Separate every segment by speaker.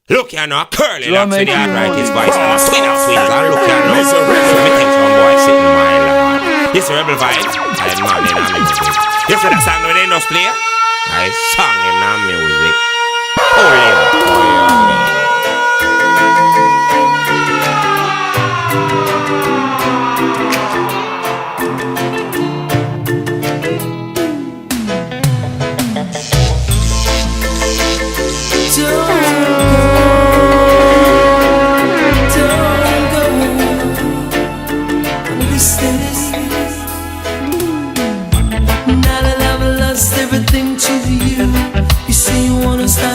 Speaker 1: Look here now, curly locks with the arthritis voice and a swing of swings. And look here now, so me think some boy sitting in my lord. This rebel vibes, I man in a music. You see that song when they just play? I song in a music. Oh,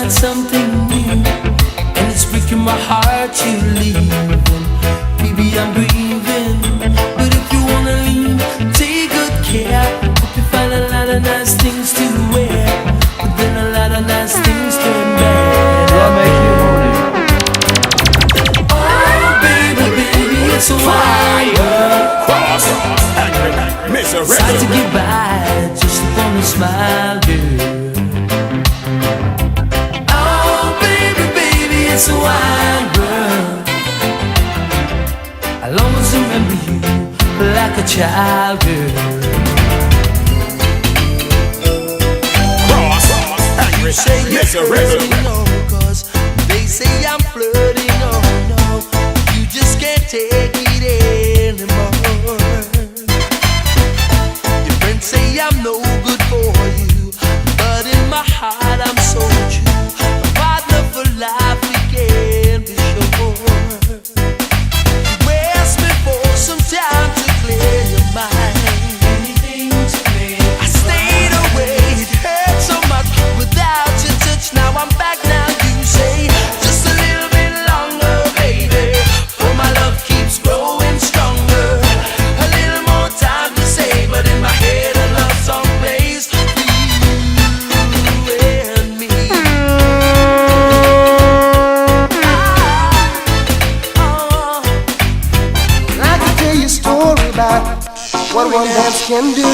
Speaker 2: something new, and it's breaking my heart to leave. Baby, I'm grieving, but if you wanna leave, take good care. Hope you find a lot of nice things to wear, but then a lot of nice things turn bad.
Speaker 3: I'll make you hold it.
Speaker 2: Oh, baby, it's a fire. It's hard to get by just upon a smile, girl. It's a wine world. I'll always remember you like a child, girl.
Speaker 4: You say you're flirting, no, cause they say I'm flirting, no, you just can't take it anymore. Your friends say I'm no good for you, but in my heart I'm so true. My partner for life, we can't be sure. You asked me for some time to clear your mind. Anything to clear. I stayed away, it hurt so much without your touch. Now I'm back, now you say just a little bit longer, baby. For my love keeps growing stronger. A little more time to say, but in my head a love song plays for you and me.
Speaker 5: I can tell you a story about what one dance can do.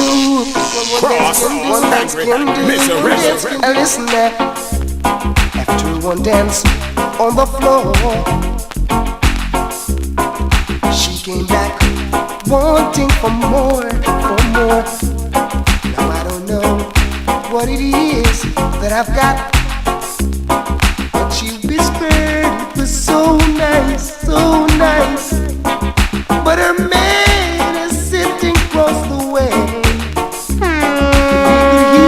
Speaker 5: One dance can do. And listen there. After one dance on the floor, she came back wanting for more, for more. Now I don't know what it is that I've got, but she whispered it was so nice, so nice. But her man is sitting across the way. You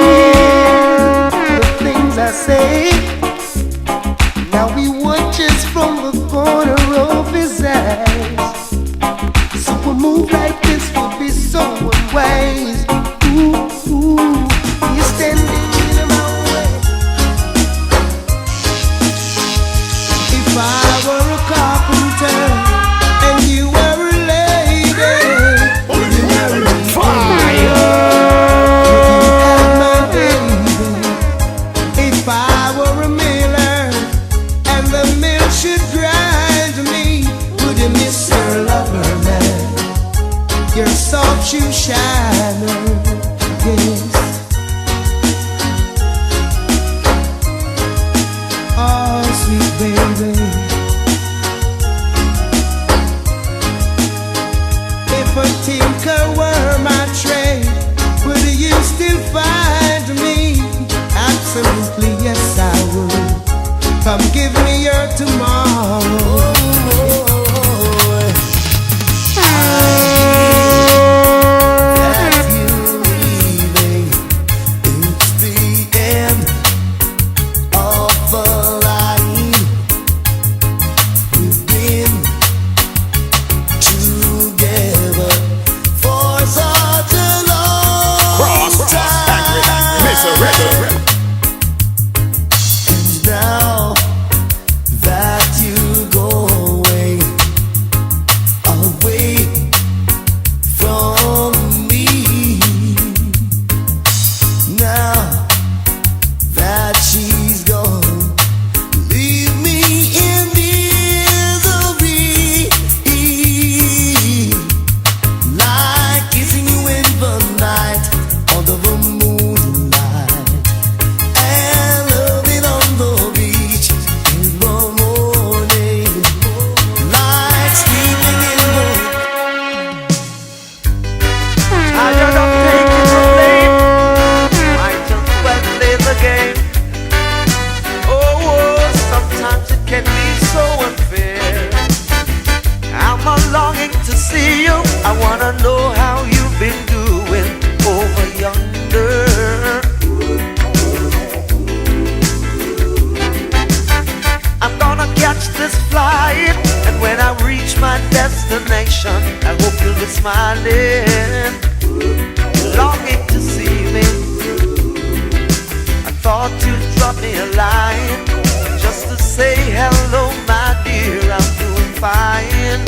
Speaker 5: hear the things I say. Now he watches from the corner of his eyes. So a move like this would be so unwise. Ooh, ooh, he's standing in my way. If I were a carpenter and you were a lady, would you marry me? Would you have my baby? If I were a miller and the mill should grind me, would you miss your lover, man? Your soft shoe shiner, yes. Oh, sweet baby. If a tinker were my trade, would you still find me? Absolutely, yes I would. Come give me your tomorrow. That you're leaving, it's the end of the line. We've been together for such a long time. And now that you're gone,
Speaker 4: can be so unfair. I'm a longing to see you. I wanna know how you've been doing over yonder. I'm gonna catch this flight, and when I reach my destination, I hope you'll be smiling, longing to see me. I thought you'd drop me a line just to say hello, my dear, I'm doing fine.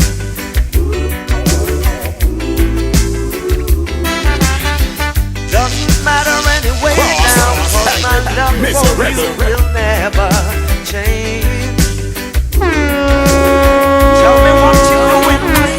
Speaker 4: Doesn't matter anyway now, 'cause my love for you will never change. Tell me what you doing, please.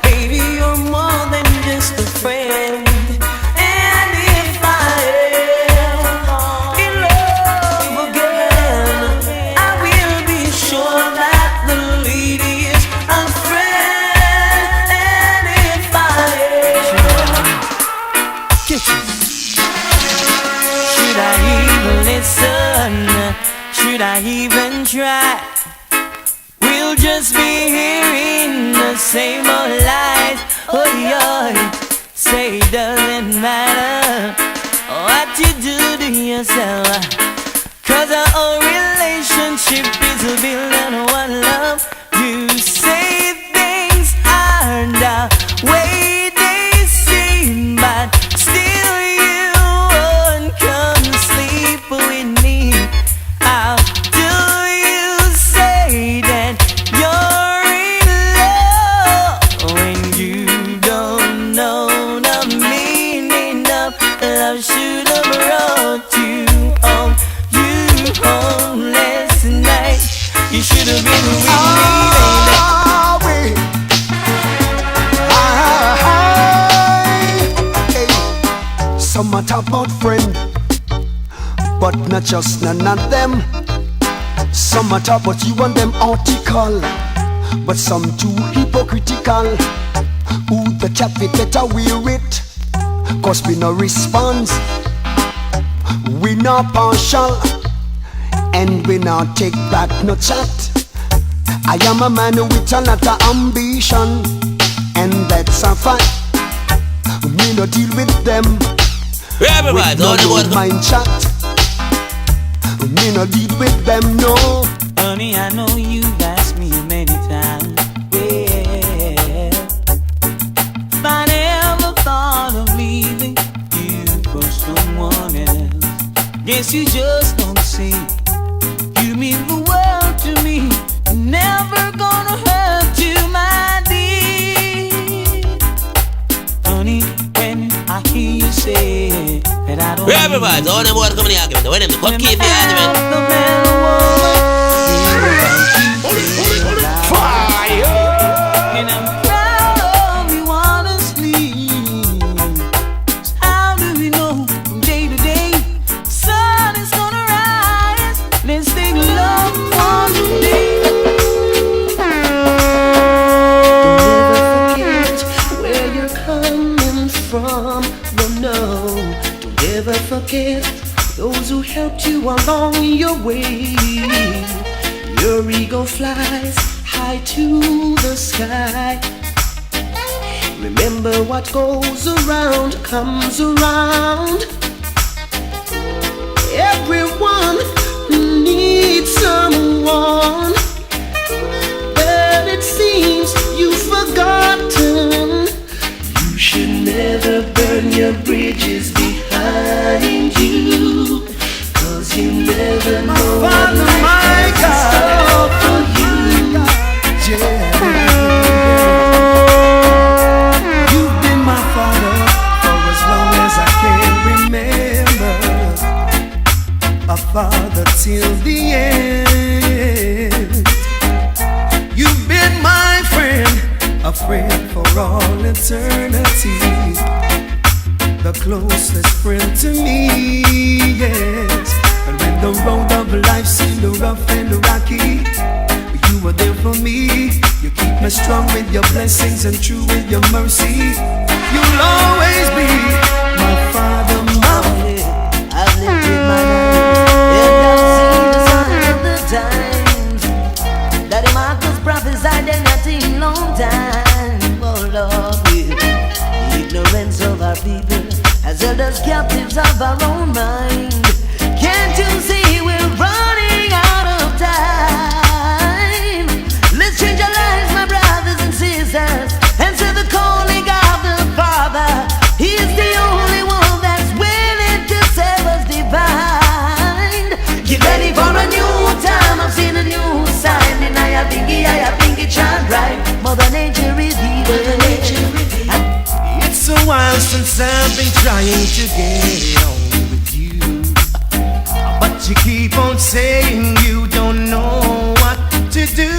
Speaker 6: Baby, you're more than should I even try? We'll just be hearing the same old lies. Oh yeah, say it doesn't matter what you do to yourself, 'cause our whole relationship is built on one love. You say things aren't the way they seem, but still you won't come sleep with me. How do you say that you're in love when you don't know the meaning of love? Should have brought you home, last night. You should have been with me, baby.
Speaker 5: Some are talk about friend, but not just none of them. Some are talk about you and them article, but some too hypocritical. Who the cat fit better wear it, 'cause we no response, we not partial, and we not take back no chat. I am a man with a lot of ambition, and that's a fact. Me no deal with them.
Speaker 1: Everybody,
Speaker 5: no don't mind chat. Me no deal with them, no.
Speaker 6: Honey, I know you've asked me many times, yeah, if I never thought of leaving you for someone else. Guess you just don't see. You mean the world to me. Never gonna hurt you, my dear. Honey, when I hear you say that I don't.
Speaker 1: Everybody, all them boys coming in the argument. When them come keep the argument.
Speaker 5: Fire!
Speaker 6: And I'm proud of you, honestly. How do we know from day to day sun is gonna rise? Let's take love one day.
Speaker 2: Where you're coming from, no, don't ever forget those who helped you along your way. Your ego flies high to the sky. Remember what goes around comes around. Everyone needs someone, but it seems you've forgotten. You should never burn your bridges behind you, 'cause you never know what life has in store for you. You've been my father for as long as I can remember, a father till the end. You've been my friend, a friend for all eternity, the closest friend to me, yes. And when the road of life seemed rough and rocky, you were there for me. You keep me strong with your blessings and true with your mercy. You'll always be my father, my
Speaker 6: I've lived with my life, and I've seen the signs of the times. Daddy Marcus prophesied there nothing long time. Oh Lord, the ignorance of our people has held us captives of our own mind. Can't you see we're running out of time? Let's change our lives, my brothers and sisters, answer the calling of the Father. He's the only one that's willing to save us divine. Get ready for a new time, I've seen a new sign. And I think it shine bright. Mother Nature is evil.
Speaker 2: It's a while since I've been trying to get on with you, but you keep on saying you don't know what to do.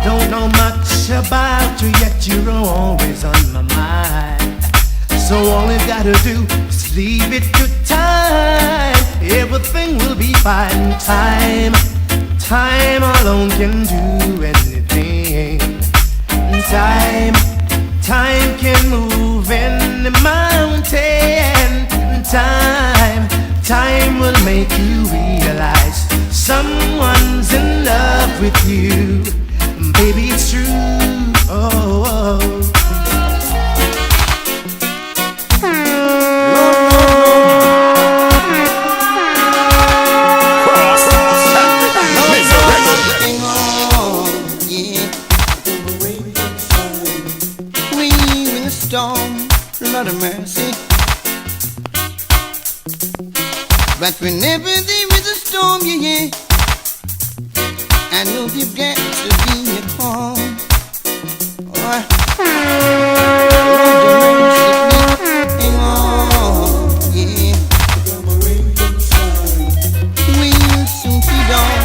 Speaker 2: Don't know much about you, yet you're always on my mind. So all you gotta do is leave it to time. Everything will be fine. Time alone can do anything. Time can move any mountain. Time will make you realize
Speaker 5: someone's in love with you. Baby, it's true. Oh. Lord of mercy. But whenever there is a storm, yeah, I know you've got to be at home. Oh, hang on, yeah. We'll soon be done.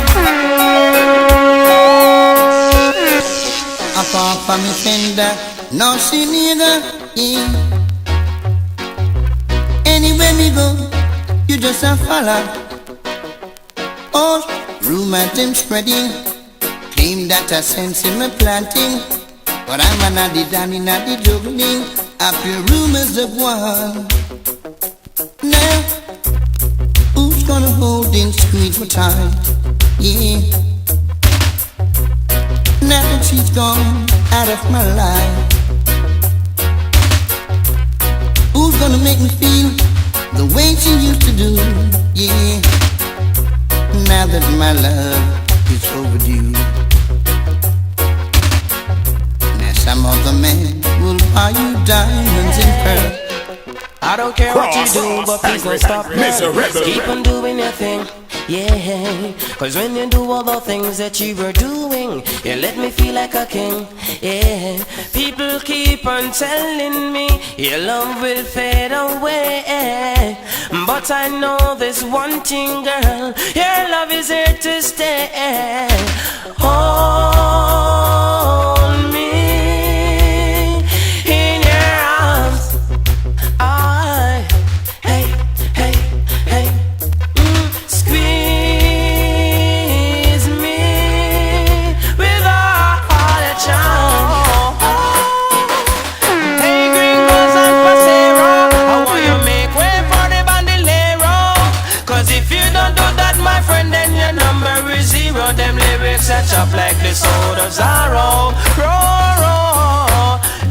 Speaker 5: I fall from the fender, no see nigga, yeah. Anywhere me go, you just a follow. Oh, rumor them spreading, claim that I sense in my planting, but I'm an addy down in the juggling. I feel rumors of war. Now, who's gonna hold in squeeze me tight? Yeah. Now that she's gone out of my life, who's gonna make me feel the way she used to do? Yeah. Now that my love is overdue, now some other man will buy you diamonds and pearls.
Speaker 6: I don't care what you do, but please don't stop now. Keep on doing your thing, yeah. Cause when you do all the things that you were doing, you let me feel like a king, yeah. People keep on telling me your love will fade away, but I know this one thing, girl, your love is here to stay. Hold me in your arms. Squeeze me with all your charm. Hey, gringos and pasero, I want you make way for the bandolero. Cause if you don't do that, my friend, then your number is 0. Them lyrics are chopped like the sword of Zorro.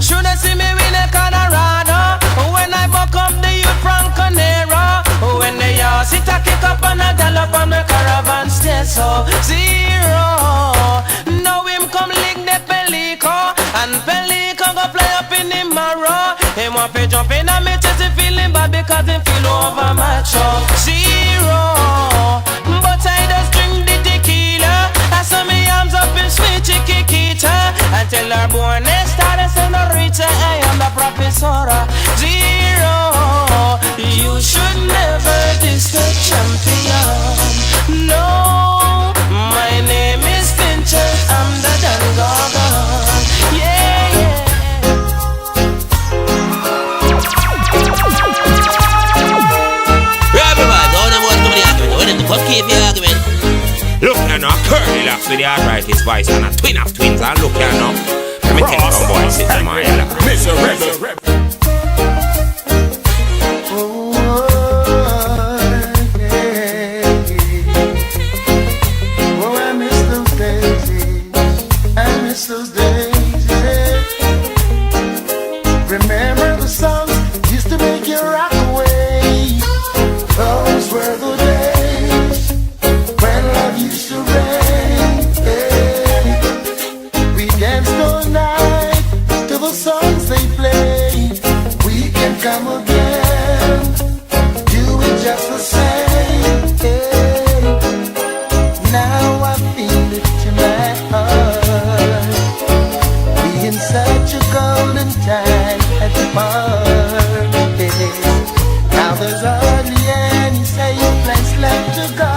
Speaker 6: Should I see me win a Colorado when I buck up the youth from Conero? When they all sit a kick up and a gallop on the caravan stay so 0. Now him come lick the Pelico, and Pelico go fly up in the marrow. Him want to jump in and me chest, he feeling bad because he feel over macho. 0. But I just drink the tequila, I saw me arms up in sweet chiquita, and tell her born Estada senorita, I am the professora. 0. You should never diss the champion. No, my name is Fincher, I'm the Don Gorgon. Yeah, yeah.
Speaker 1: Everybody, all them ones come to the argument. All them to first keep the argument. Look now, curly locks with the arthritis voice and a twin of twins. And look now, let me tell you some boys sit in my lap.
Speaker 5: Those days, yeah. Remember the songs used to make you rock away. Those were the days when love used to reign, yeah. We danced all night to the songs they played. We can come again, do it just the same, yeah. Now I feel it in my heart, such a golden time at the party. Now there's hardly any safe place left to go.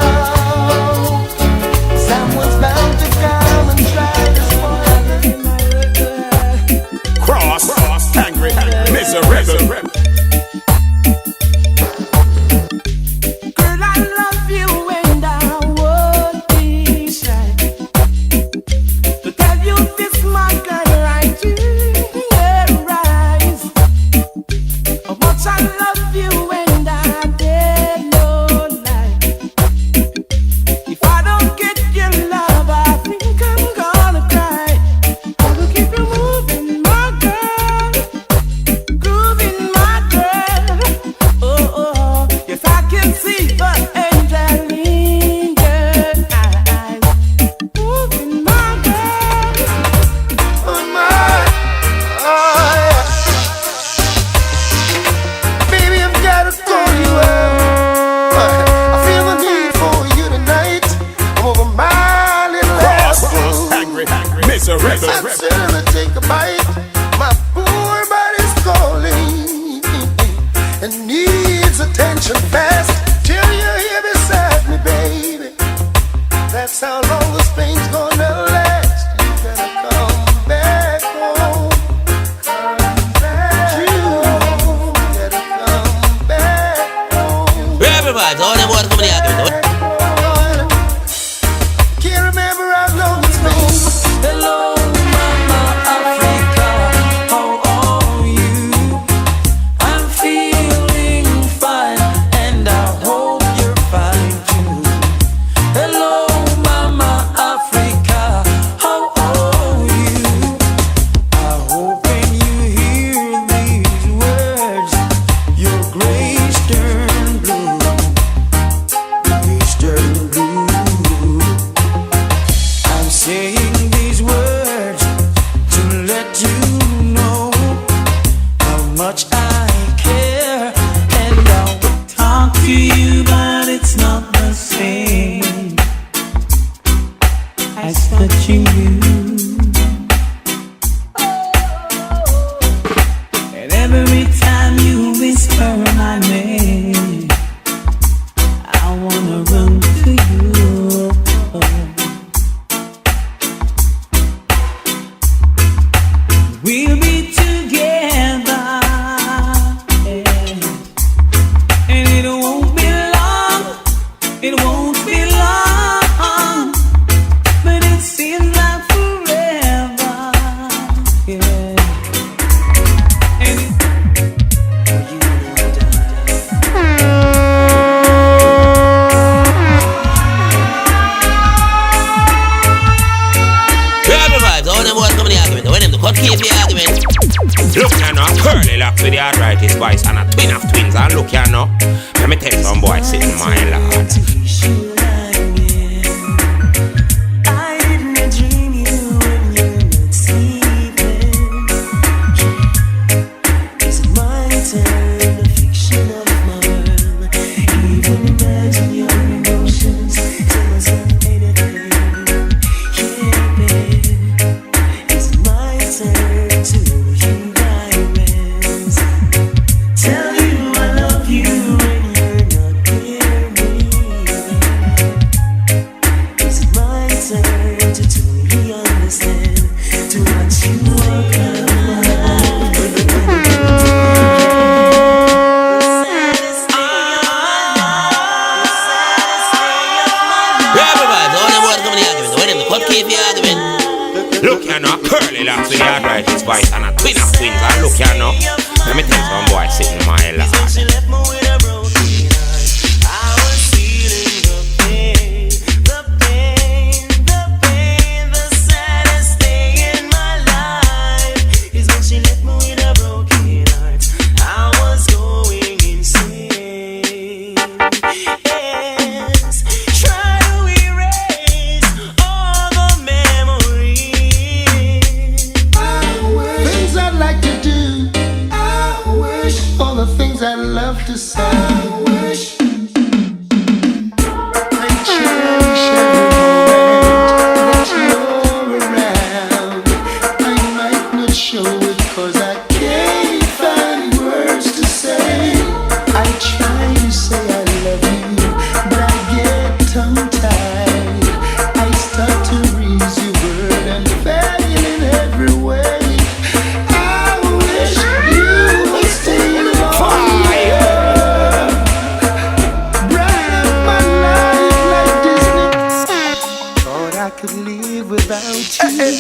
Speaker 5: Someone's bound to come and try to spoil it.
Speaker 7: Cross, angry, miserable.
Speaker 6: Girl, I love you and I would be shy to tell you this, my girl. I love you and I dare no lie.
Speaker 5: marching fast till you're here beside me, baby. That's how long this pain's gonna last. You better come back home. Come back home. You better come back home.
Speaker 8: Everybody, all them words coming here.
Speaker 5: Can't remember how long it's been.
Speaker 2: Hello, Mama Africa, how are you? I'm feeling fine, and I hope you're fine too. Hello, Mama Africa, how are you? I hope when you hear these words, your grace turn blue, grace turn blue. I'm saying these words to let you know how much I care, and I'll talk to you, but it's not the same as touching you. And every time you whisper my name, I wanna run to you. We'll be together, and it won't be long, it won't be long, but it seems like forever, yeah. And
Speaker 8: Everybody, all them words coming here. When them to cut keep the argument.
Speaker 1: Look here now, curly locks with the arthritis voice and a twin of twins. And look here now, let me tell you some boy sitting my lord.
Speaker 2: I didn't dream you when you're not sleeping. It's my turn, the fiction of my world. Even imagine your emotions. Tell myself anything. Yeah, babe. It's my turn to you diamonds. Tell you I love you when you're not here, baby. It's my turn to totally understand, to watch you walk out of my life.
Speaker 8: Everybody, all them words coming here. When them to cut keep the argument.
Speaker 1: Look here now, curly locks with the arthritis voice and a twin of twins. And look here now, let me tell you some boy sitting my lord.
Speaker 2: She left me with a broken heart. I was feeling the pain, the pain, the pain. The saddest day in my life is when she left me with a broken heart. I was going insane. Yes, try to erase all the memories.
Speaker 5: Things I'd like to do. I wish all the things I love to say. I wish I cherish every moment that you're around. I might not show it 'cause I can't find words to say. I try to say I love you, but I get tongue-tied. I start to reuse your word and fail in every way. I wish you would stay longer. Brighten up my life like Disney. Thought I could live without you.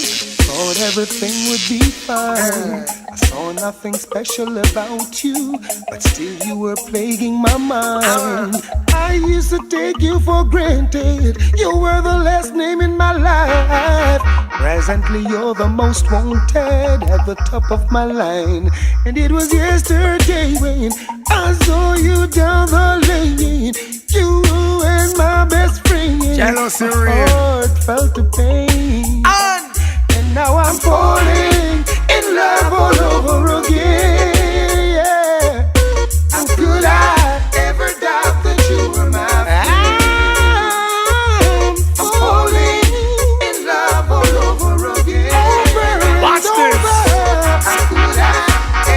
Speaker 5: Thought everything would be fine. I saw nothing special about you, but still you were plaguing my mind. I used to take you for granted. You were the last name in my life. Presently you're the most wanted, at the top of my line. And it was yesterday when I saw you down the lane. You and my best friend.
Speaker 7: Jealousy
Speaker 5: My
Speaker 7: real.
Speaker 5: heart felt the pain. And now I'm falling in love all over again. Yeah. How could I ever doubt that you were my friend? I'm falling in love all over again.
Speaker 7: Watch this.
Speaker 5: How could I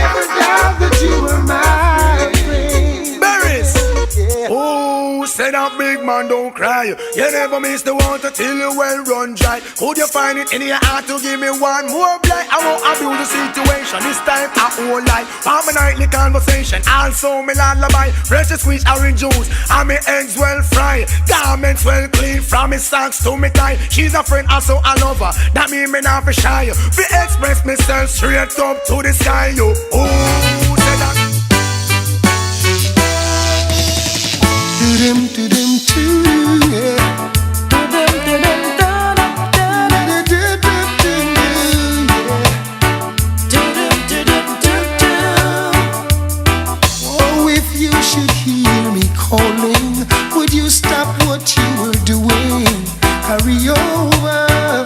Speaker 5: ever doubt that you were my friend?
Speaker 7: Berries.
Speaker 9: on, don't cry. You never miss the water till you well run dry. Could you find it in your heart to give me one more blight? I won't abuse the situation, this time I won't lie. For my nightly conversation, also me lullaby. Fresh squeeze orange juice, and me eggs well fried. Garments well clean, from me socks to me tie. She's a friend, also a lover, that mean me not be shy. Be express myself straight up to the sky, yo. Ooh, say that.
Speaker 5: Do-dum, do-dum, do, yeah. Oh, if you should hear me calling, would you stop what you were doing? Hurry over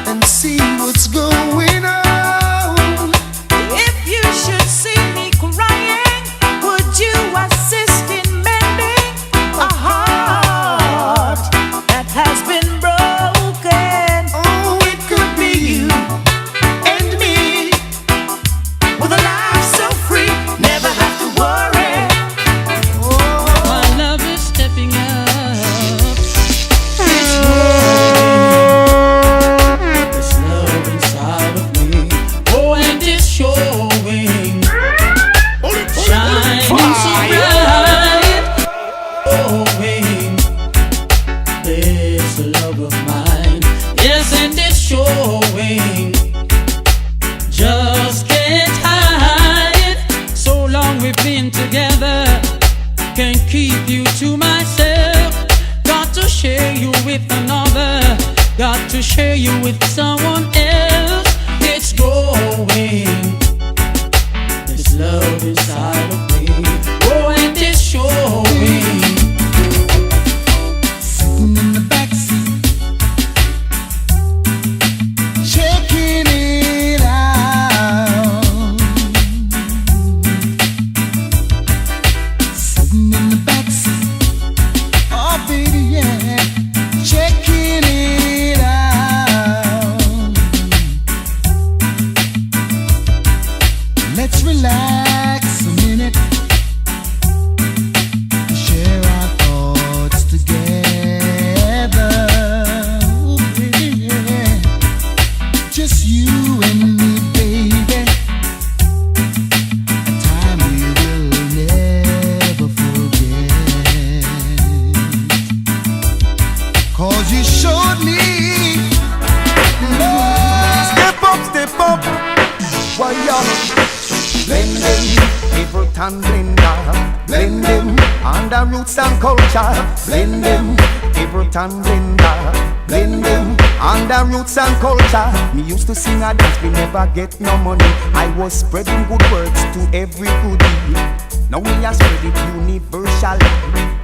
Speaker 5: and see what's going on.
Speaker 6: If you should see me crying, would you assist in mending a heart that has been broken?
Speaker 5: Oh, it could be you
Speaker 6: And me, with a life so free, never have to worry.
Speaker 2: My love is stepping up. This love inside of me. Oh, and it's showing. Shining so bright. Showing. This love of mine. Yes, and it's showing. Just can't hide it. So long we've been together. Can't keep you to myself. Got to share you with another. Got to share you with someone else. It's growing. This love inside of me. Oh, and it's showing.
Speaker 5: sitting in the backseat, checking it out. Sitting in the backseat, oh baby, yeah, checking it out. Let's relax a minute, share our thoughts together. Ooh, baby, yeah. Just you and me, baby. A time we will never forget. 'Cause you showed me love. Step up, why y'all? Blending, Everton blender. Blend them, under roots and culture. Blend them, Everton blender. Blend them, under roots and culture. Me used to sing a dance, we never get no money. I was spreading good words to every goodie. Now we are spread it universally.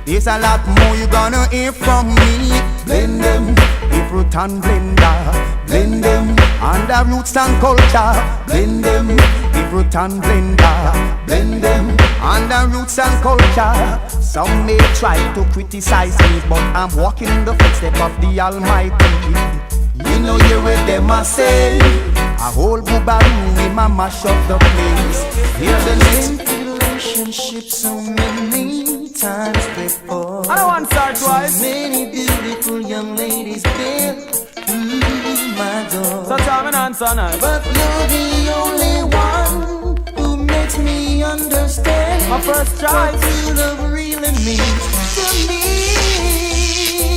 Speaker 5: There's a lot more you gonna hear from me. Blend them, Everton blender. Blend them, under roots and culture. Blend them, Everton blender. Blend them, under roots and culture. Some may try to criticize me, but I'm walking in the footsteps of the Almighty. You know you with them I say, a whole boobaroo in my mash up the place. Hear the name relationship so many times before.
Speaker 6: I don't want to start twice.
Speaker 5: Many beautiful young ladies been through my door.
Speaker 6: So tell me answer now.
Speaker 5: But you're the only one who makes me understand
Speaker 6: My first
Speaker 5: what
Speaker 6: choice.
Speaker 5: true love really means to me.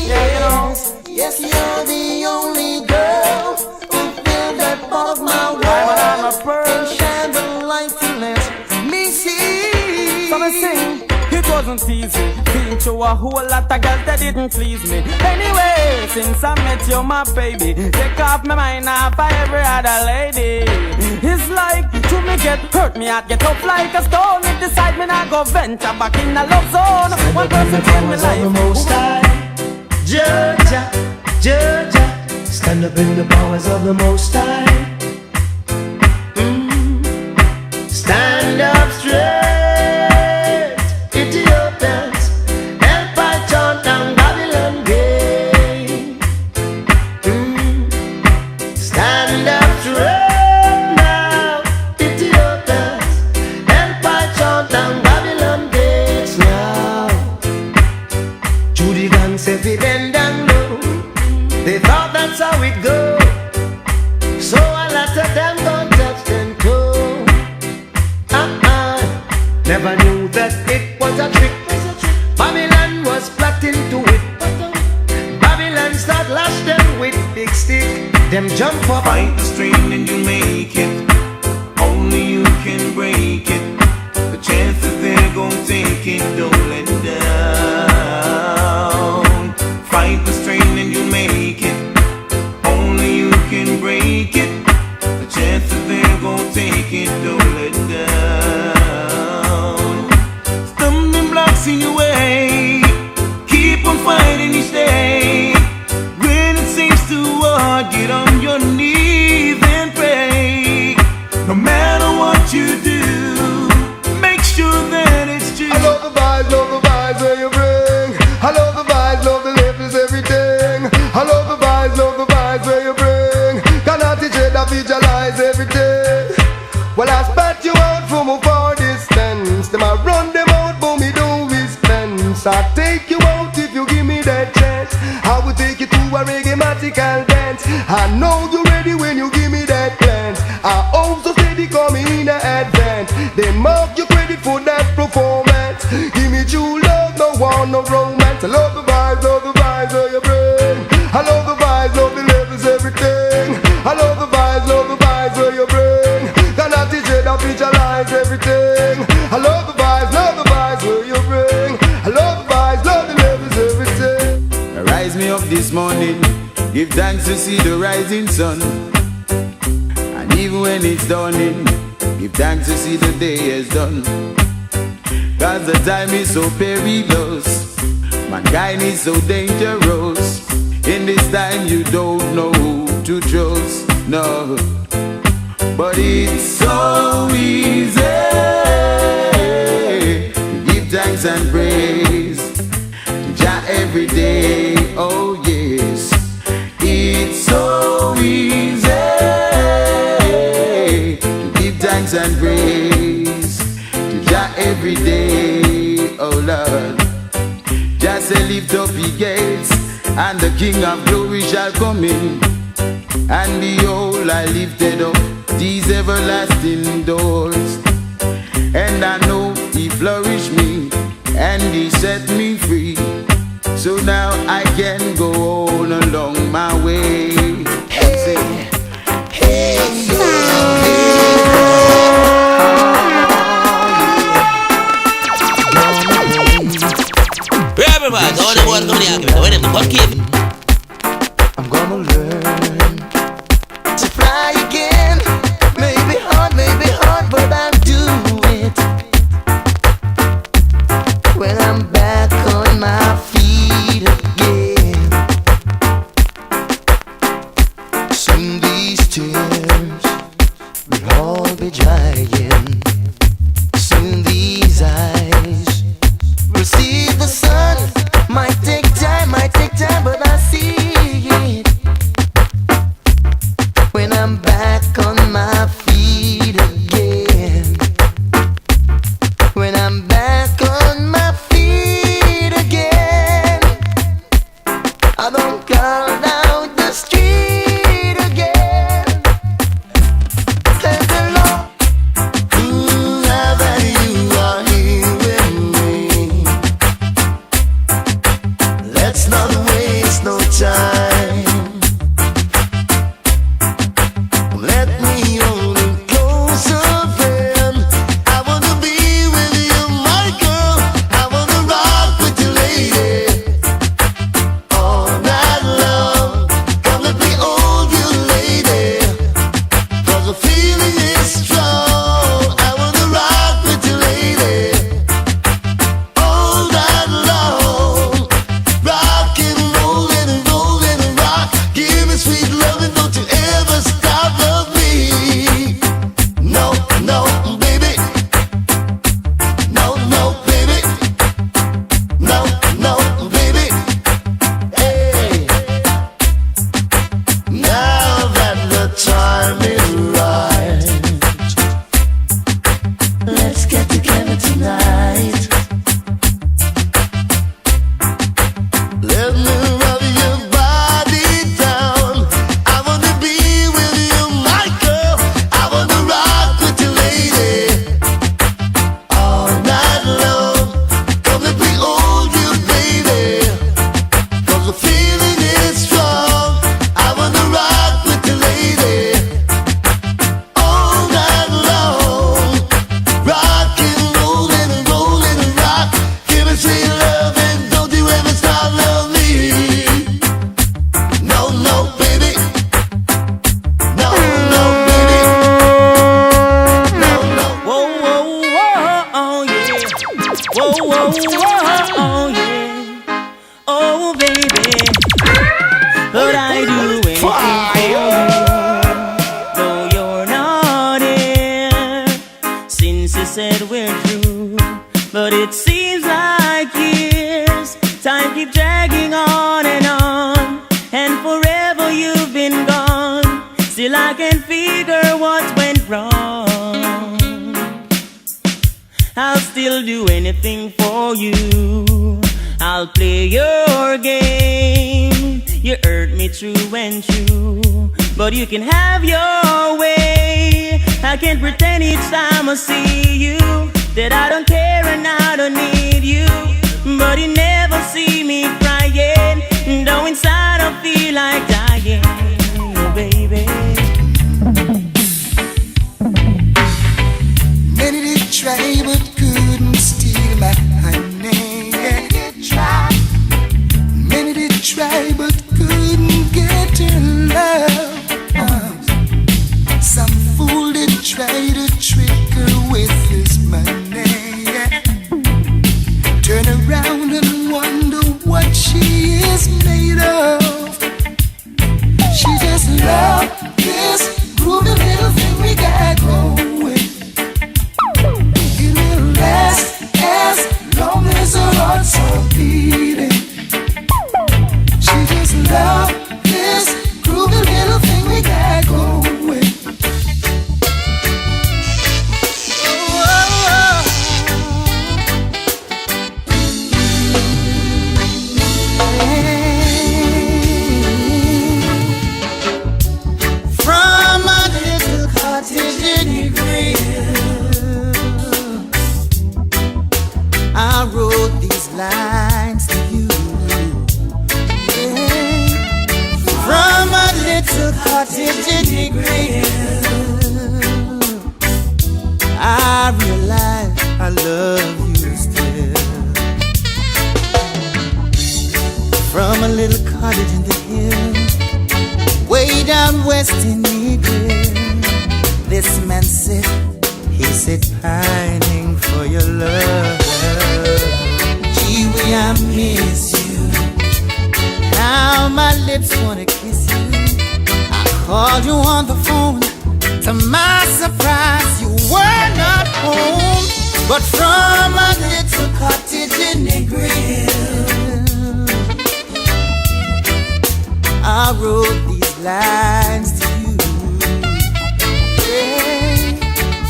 Speaker 6: Yeah, you know.
Speaker 5: Yes, you're the only girl who filled that part of my world
Speaker 6: I'm a
Speaker 5: and
Speaker 6: pearl.
Speaker 5: shine the light to let me see.
Speaker 6: So me sing. It wasn't easy. Been through a whole lot of girls that didn't please me. Anyway, since I met you, my baby, take off my mind off of every other lady. It's like to me get hurt, me heart get up like a stone. It decide me not go venture back in the love zone. One person in my life.
Speaker 10: Georgia, Georgia, stand up in the powers of the Most High. Stand up straight, Ethiopians, help I chant down Babylon gate. Stand up straight now, Ethiopians, help I chant down Babylon gates now. Judy Gang said never knew that it was a trick. Babylon was plotting to it. Babylon start lash them with big stick. Them jump up.
Speaker 11: Fight the strain and you make it. Only you can break it. The chances they're gonna take it, don't let down. Fight the strain and you make it. Only you can break it. The chances they're gonna take it, don't let down. Stumbling blocks in your way. Keep on fighting each day. When it seems too hard, get on your knees and pray. No matter what you do, make sure that it's true.
Speaker 9: I love the vibes where you bring. I love the vibes, love the levels, everything. I love the vibes where you bring. Cannot teach it, I visualize everything. Well, I spat you out from a far distance. Them I run them out, but me don't dispense. I take you out if you give me that chance. I will take you to a reggae-matical dance. I know you're ready when you give me that glance. I also steady coming in advance. They mark you credit for that performance. Give me true love, no one, no romance. I love the vibes where you bring. I love the vibes, love the levels, everything. I love the vibes where you bring. Cannot teach it, I visualize everything. I love the vibes where you bring. I love the vibes, love the levels, everything.
Speaker 12: Rise me up this morning, give thanks to see the rising sun. And even when it's dawning, give thanks to see the day is done. Cause the time is so perilous, mankind is so dangerous. In this time you don't know who to trust, no. But it's so easy to give thanks and praise to Jah every day, oh yes. It's so easy to give thanks and praise to Jah every day, oh Lord. Jah say lift up ye gates, and the King of glory shall come in. And behold, I lifted up these everlasting doors. And I know he flourished me, and he set me free. So now I can go on along my way. Hey, hey,
Speaker 8: everybody, all the boys coming here, when them cut keep.
Speaker 10: I'm gonna learn to fly again. Maybe hard, but I'll do it when I'm back on my feet again.
Speaker 6: Whoa, whoa, whoa, oh yeah. Oh baby, but I do anything for you, though you're not here. Since you said we're through, but it seems like years. Time keeps dragging on, and forever you've been gone. Still I can figure what went wrong. I'll still do anything for you. I'll play your game. You hurt me true and true, but you can have your way. I can't pretend each time I see you that I don't care and I don't need you. But you never see me crying, though inside I feel like dying, baby.
Speaker 5: Many did try but couldn't steal my honey. Many did try but couldn't get her love. Some fool did try to trick her with his money. Turn around and wonder what she is made of. She just loved this groovy little thing we got going. It will last as long as her heart's so beating. She just loved this groovy little thing we got going.
Speaker 12: I wrote these lines to you, yeah. From a little cottage in the grave, I realize I love you still. From a little cottage in the hills, way down west in Negril, this man said, he said, pining for your love. Gee, way I miss you. Now my lips wanna kiss you. I called you on the phone. To my surprise, you were not home. But from a little cottage in Negril, I wrote these lines to you. Yeah.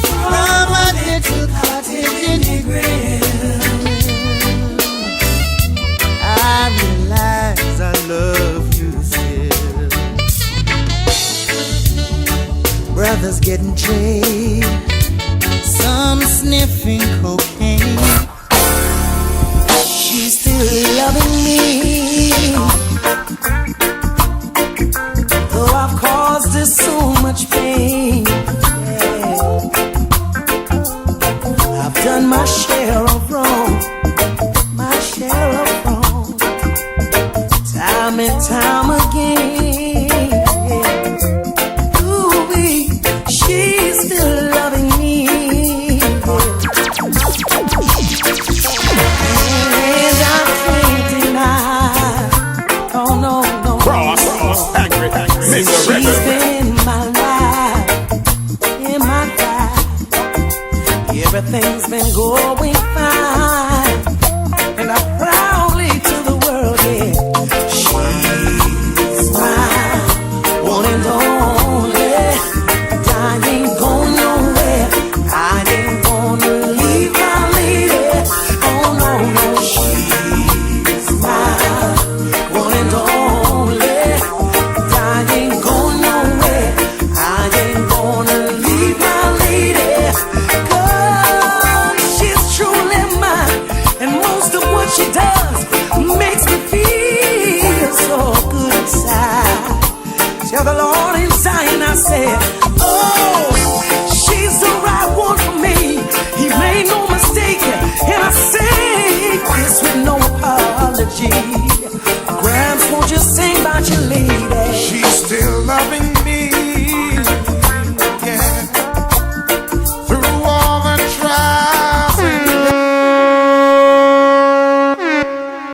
Speaker 12: From a little cottage in Negril, I realize I love you still. Brothers getting trade, some sniffing cocaine.
Speaker 5: She's still loving me, though I've caused her so much pain. I've done my share of wrong, my share of wrong, time and time again. Ooh, she's still loving me, and I can't deny. Oh no, no,
Speaker 7: Cross, angry,
Speaker 5: she's been my life, in my life. Everything's been going fine, and I proudly to the world, yeah. She's mine, one and only. I ain't going nowhere. I ain't gonna leave my lady. Oh no, no, she's mine, one and only. I ain't going nowhere. I ain't gonna leave my lady. She does makes me feel so good inside. Tell the Lord in Zion, I said, oh, she's the right one for me. He made no mistake, and I say this with no apology. Gramps, won't you sing about your lady?